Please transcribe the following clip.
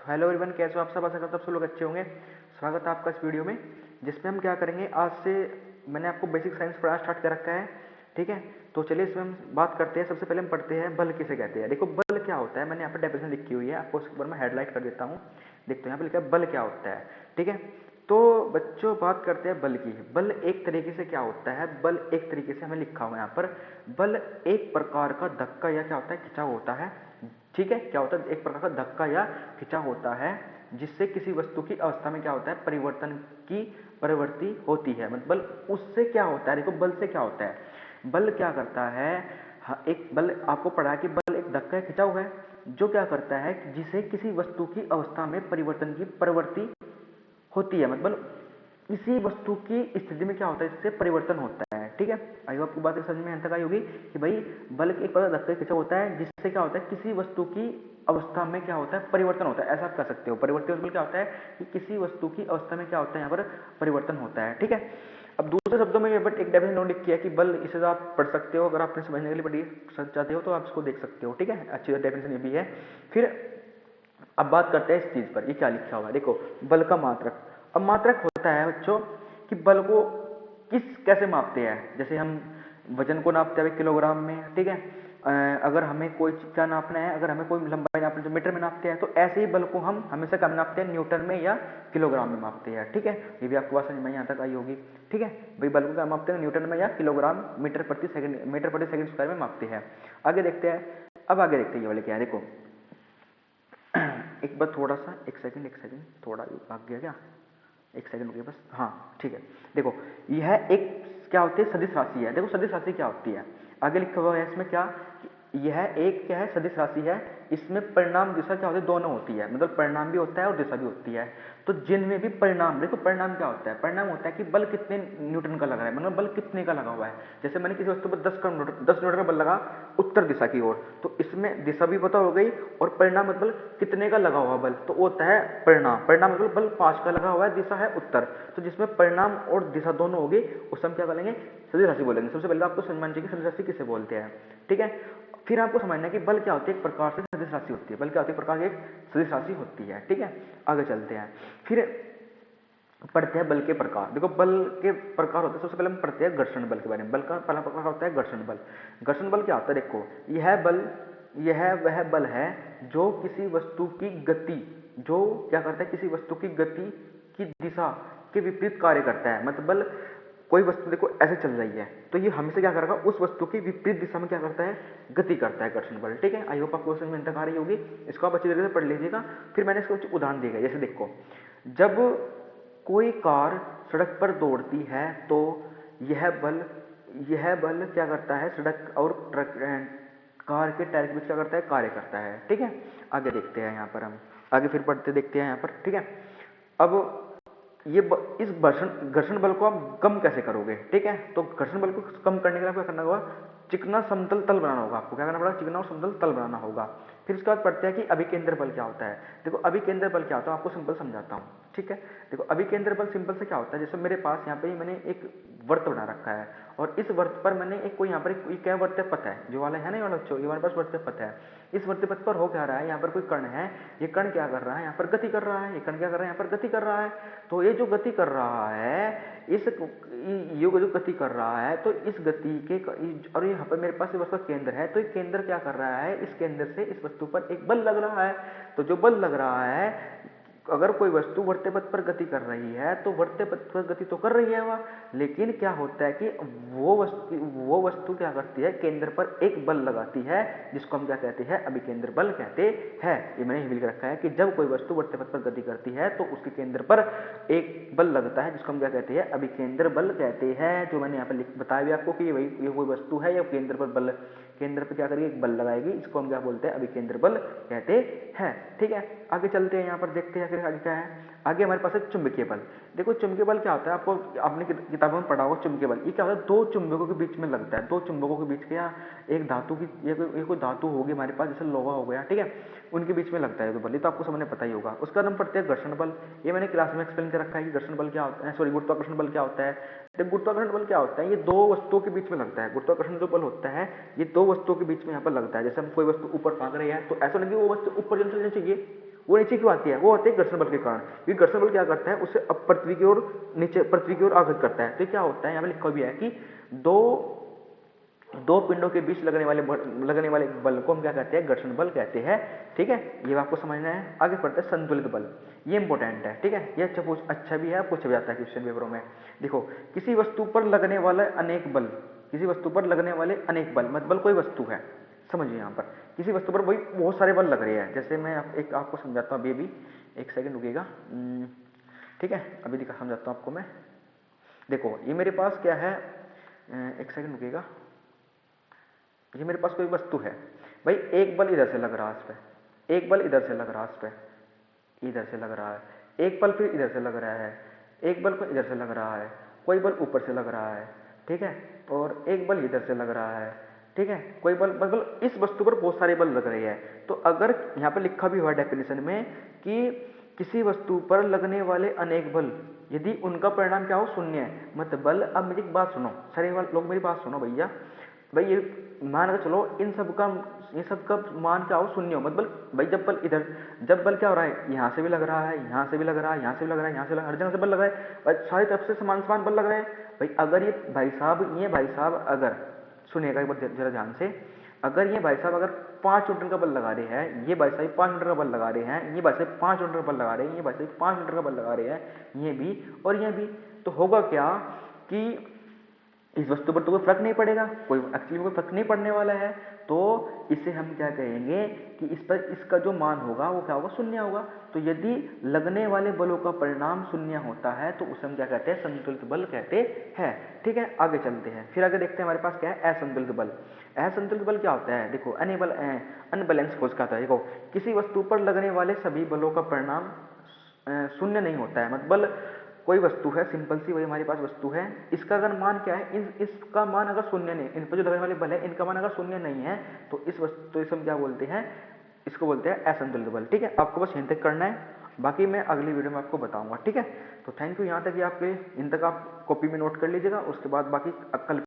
Hello everyone, कैसे हो आप सब? आशा करता हूँ सब लोग अच्छे होंगे। स्वागत है आपका इस वीडियो में, जिसमें हम क्या करेंगे। आज से मैंने आपको बेसिक साइंस पढ़ाना स्टार्ट कर रखा है, ठीक है। तो चलिए इसमें हम बात करते हैं। सबसे पहले हम पढ़ते हैं बल किसे कहते हैं। देखो बल क्या होता है, मैंने यहाँ पर डेफिनेशन लिखी हुई है, आपको उसके ऊपर मैं हेडलाइट कर देता हूँ। देखते हैं यहाँ पर लिखा है बल क्या होता है, ठीक है। तो बच्चों बात करते हैं बल की। बल एक तरीके से क्या होता है, बल एक तरीके से हमें लिखा हुआ है यहाँ पर। बल एक प्रकार का धक्का या क्या होता है, खिंचाव होता है, ठीक है। क्या होता है, एक प्रकार का धक्का या खिंचाव होता है, जिससे किसी वस्तु की अवस्था में क्या होता है, परिवर्तन की प्रवृत्ति होती है। मतलब उससे क्या होता है, देखो बल से क्या होता है। बल क्या करता है, हाँ, एक बल आपको पढ़ा है कि बल एक धक्का या खिंचाव है, जो क्या करता है, जिसे किसी वस्तु की अवस्था में परिवर्तन की प्रवृत्ति होती है। मतलब किसी वस्तु की स्थिति में क्या होता है, इससे परिवर्तन होता है, ठीक है। आई होप आपको बात समझ में यहाँ तक आई होगी कि भाई बल एक प्रकार धक्का खिंचाव होता है, जिससे क्या होता है, किसी वस्तु की अवस्था में क्या होता है, परिवर्तन होता है। ऐसा आप कह सकते हो। परिवर्तन बल क्या होता है कि किसी वस्तु की अवस्था में क्या होता है, यहाँ पर परिवर्तन होता है, ठीक है। अब दूसरे शब्दों में बट एक डेफिनेशन नोट किया कि बल, इसे आप पढ़ सकते हो। अगर आप समझने के लिए पढ़िए चाहते हो तो आप इसको देख सकते हो, ठीक है। अच्छी डेफिनेशन ये भी है। फिर अब बात करते हैं इस चीज पर, ये क्या लिखा हुआ है। देखो बल का मात्रक। अब मात्रक होता है बच्चों कि बल को कैसे मापते हैं। जैसे हम वजन को नापते हैं किलोग्राम में, ठीक है। अगर हमें कोई क्या नापना है, अगर हमें कोई लंबाई नापना है तो मीटर में नापते हैं। तो ऐसे ही बल को हम हमेशा कम नापते हैं, न्यूटन में या किलोग्राम में मापते हैं, ठीक है। ये भी आपको बात समझ में यहाँ तक आई होगी, ठीक है। भाई बल को क्या मापते हैं, न्यूटन में या किलोग्राम मीटर प्रति सेकंड स्क्वायर में मापते हैं। आगे देखते हैं। अब आगे देखते हैं ये वाले क्या है। देखो एक बार थोड़ा सा, एक सेकंड थोड़ा भाग गया क्या, एक सेकंड रुकिए बस। हाँ ठीक है। देखो यह एक क्या होती है, सदिश राशि है। देखो सदिश राशि क्या होती है, आगे लिखा हुआ है इसमें क्या, यह एक क्या है, सदिश राशि है। इसमें परिणाम दिशा क्या होती है, दोनों होती है। मतलब परिणाम भी होता है और दिशा भी होती है। तो जिनमें भी परिणाम, देखो परिणाम क्या होता है, परिणाम होता है कि बल कितने न्यूटन का लगा है, मतलब बल कितने का लगा हुआ है। जैसे मैंने किसी वस्तु पर 10 न्यूटन का बल लगा उत्तर दिशा की ओर, तो इसमें दिशा भी पता हो गई और परिणाम मतलब कितने का लगा हुआ बल, तो वो होता है परिणाम। परिणाम मतलब बल 5 का लगा हुआ है, दिशा है उत्तर। तो जिसमें परिणाम और दिशा दोनों होगी उसे हम क्या बोलेंगे, सदिश राशि बोलेंगे। सबसे पहले आपको समझना चाहिए कि सदिश राशि किसे बोलते हैं, ठीक है। फिर आपको समझना है कि बल क्या होती है, एक प्रकार से सदिश राशि होती है। बल क्या होती है, प्रकार की एक सदिश राशि होती है, ठीक है। आगे चलते हैं। फिर पढ़ते हैं बल के प्रकार। देखो बल के प्रकार होते हैं, सबसे पहले हम पढ़ते हैं घर्षण बल के बारे में। बल का पहला प्रकार होता है घर्षण बल। घर्षण बल क्या होता है, देखो यह वह बल है जो किसी वस्तु की गति, जो क्या करता है, किसी वस्तु की गति की दिशा के विपरीत कार्य करता है। मतलब बल, कोई वस्तु देखो ऐसे चल रही है तो ये हमेशा क्या करेगा, उस वस्तु की विपरीत दिशा में क्या करता है, गति करता है, घर्षण बल, ठीक है। आई होप आपको समझ में तक आ रही होगी। इसको आप अच्छी तरीके से पढ़ लीजिएगा। फिर मैंने इसको कुछ उदाहरण दिए गए, जैसे देखो जब कोई कार सड़क पर दौड़ती है तो यह बल क्या करता है, सड़क और ट्रक कार के टायर के बीच क्या करता है, कार्य करता है, ठीक है। आगे देखते हैं यहाँ पर, हम आगे फिर पढ़ते देखते हैं यहाँ पर, ठीक है। अब इस घर्षण बल को आप कम कैसे करोगे, ठीक है। तो घर्षण बल को कम करने के लिए क्या करना होगा, चिकना समतल तल बनाना होगा। आपको क्या करना पड़ेगा, चिकना और समतल तल बनाना होगा। फिर उसके बाद पढ़ते हैं कि अभिकेंद्र बल क्या होता है। देखो अभिकेंद्र बल क्या होता है, आपको सिंपल समझाता हूँ, ठीक है। देखो अभिकेंद्र बल सिंपल से क्या होता है, जैसे मेरे पास यहाँ पे मैंने एक वर्त बना रखा है और इस वर्त पर मैंने एक कोई यहाँ पर क्या वर्त पथ है, जो वाला है ना, ये वाला ये हमारे पास वर्त पथ है। इस वर्त पथ पर हो क्या रहा है, यहाँ पर कोई कण है, ये कण क्या कर रहा है, यहाँ पर गति कर रहा है। ये कण क्या कर रहा है, यहाँ पर गति कर रहा है। तो ये जो गति कर रहा है, इस ये जो गति कर रहा है, तो इस गति के और यहाँ पर मेरे पास वस्तु केंद्र है, तो ये केंद्र क्या कर रहा है, इस केंद्र से इस वस्तु पर एक बल लग रहा है। तो जो बल लग रहा है, अगर कोई वस्तु वर्त्य पथ पर गति कर रही है तो वर्त्य पथ पर गति तो कर रही है वह, लेकिन क्या होता है कि वो वस्तु क्या करती है, केंद्र पर एक बल लगाती है, जिसको हम क्या कहते हैं, अभिकेंद्र बल कहते हैं। ये मैंने लिख रखा है कि जब कोई वस्तु वर्त्य पथ पर गति करती है तो उसके केंद्र पर एक बल लगता है, जिसको हम क्या कहते हैं, अभिकेंद्र बल कहते हैं। जो मैंने यहाँ पर बताया भी आपको कि भाई ये कोई वस्तु है या केंद्र पर बल, केंद्र पर क्या करेगी, एक बल लगाएगी, इसको हम क्या बोलते हैं, अभिकेंद्र बल कहते हैं, ठीक है। आगे चलते हैं, यहाँ पर देखते हैं फिर आगे क्या है। आगे हमारे पास है चुंबकीय बल। देखो चुंबकीय बल क्या होता है, आपको आपने किताबों में पढ़ा होगा चुंबकीय बल। ये क्या होता है, दो चुंबकों के बीच में लगता है, दो चुंबकों के बीच के, या एक धातु की, ये कोई धातु होगी हमारे पास, जैसे लोहा हो गया, ठीक है, उनके बीच में लगता है तो बल। ये तो आपको समझने पता ही होगा। उसका नाम पढ़ते हैं घर्षण बल। ये मैंने क्लास में एक्सप्लेन कर रखा है कि घर्षण बल क्या होता है, सॉरी गुरुत्वाकर्षण बल क्या होता है। गुरुत्वाकर्षण बल क्या होता है, ये दो वस्तुओं के बीच में लगता है। गुरुत्वाकर्षण जो बल होता है ये दो वस्तुओं के बीच में यहाँ पर लगता है। जैसे हम कोई वस्तु ऊपर फेंक रहे हैं तो ऐसा नहीं कि वो वस्तु ऊपर चलनी चाहिए, वो नीचे क्यों आती है? वो होती है घर्षण बल के कारण, क्योंकि घर्षण बल क्या करता है, उसे अब पृथ्वी की ओर, नीचे पृथ्वी की ओर आकर्षित करता है। तो क्या होता है, यहाँ पे लिखा भी है कि दो दो पिंडों के बीच लगने वाले बल को हम क्या कहते हैं? घर्षण बल कहते हैं। ठीक है, ये आपको समझना है। आगे पढ़ते हैं संतुलित बल। ये इंपॉर्टेंट है। ठीक है, ये अच्छा भी है, पूछा भी जाता है क्वेश्चन पेपरों में। देखो, किसी वस्तु पर लगने वाले अनेक बल, किसी वस्तु पर लगने वाले अनेक बल, मतलब कोई वस्तु है, समझिए यहाँ पर किसी वस्तु पर वही बहुत सारे बल लग रहे हैं। जैसे मैं एक आपको समझाता हूँ, अभी एक सेकंड रुकिएगा। ठीक है, अभी समझाता हूँ आपको मैं। देखो, ये मेरे पास क्या है, एक सेकंड रुकिएगा। ये मेरे पास कोई वस्तु है भाई, एक बल इधर से लग रहा है इस पे, एक बल इधर से लग रहा है इस पे, इधर से लग रहा है, एक बल फिर इधर से लग रहा है, एक बल को इधर से लग रहा है, कोई बल ऊपर से लग रहा है। ठीक है, और एक बल इधर से लग रहा है। ठीक है, कोई बल, मतलब इस वस्तु पर बहुत सारे बल लग रहे हैं। तो अगर यहाँ पे लिखा भी हुआ डेफिनेशन में कि किसी वस्तु पर लगने वाले अनेक बल यदि उनका परिणाम क्या हो? शून्य है, मतलब बल। अब मेरी बात सुनो, सारे लोग मेरी बात सुनो भैया। भाई ये मान कर चलो, इन सब का मान क्या हो? शून्य हो, मतलब भाई जब बल इधर, जब बल क्या हो रहा है, यहाँ से भी लग रहा है, यहाँ से भी लग रहा है, यहाँ से भी लग रहा है, यहाँ से हर जगह से बल लग रहा है भाई, सारी तरफ से समान समान बल लग रहे हैं भाई। अगर ये भाई साहब अगर, सुनिएगा एक बार जरा ध्यान से, अगर ये भाई साहब अगर 5 न्यूटन का बल लगा रहे हैं, ये भाई साहब 5 न्यूटन का बल लगा रहे हैं, ये भाई साहब 5 न्यूटन का बल लगा रहे हैं, ये भाई साहब 5 न्यूटन का बल लगा रहे हैं, ये भी और ये भी, तो होगा क्या कि इस वस्तु पर तो कोई फर्क नहीं पड़ेगा, कोई एक्चुअली कोई फर्क नहीं पड़ने वाला है। तो इसे हम क्या कहेंगे कि इस पर इसका जो मान होगा वो क्या होगा? शून्य होगा। तो यदि लगने वाले बलों का परिणाम शून्य होता है तो उसे हम क्या कहते हैं? संतुलित बल कहते हैं। ठीक है, आगे चलते हैं, फिर आगे देखते हैं हमारे पास क्या है? असंतुलित बल। असंतुलित बल क्या होता है? देखो, अनबैलेंस फोर्स का होता है। देखो, किसी वस्तु पर लगने वाले सभी बलों का परिणाम शून्य नहीं होता है, मतलब कोई वस्तु है, सिंपल सी, वही हमारे पास वस्तु है, इसका अगर मान क्या है, इसका मान अगर शून्य नहीं, इन पर जो लगने वाले बल है इनका मान अगर शून्य नहीं है तो इस वस्तु, तो इसे हम क्या बोलते हैं? इसको बोलते हैं असंतुलित बल। ठीक है, आपको बस यहीं तक करना है, बाकी मैं अगली वीडियो में आपको बताऊंगा। ठीक है, तो थैंक यू, यहाँ तक, आपके इन तक आप कॉपी में नोट कर लीजिएगा, उसके बाद बाकी कल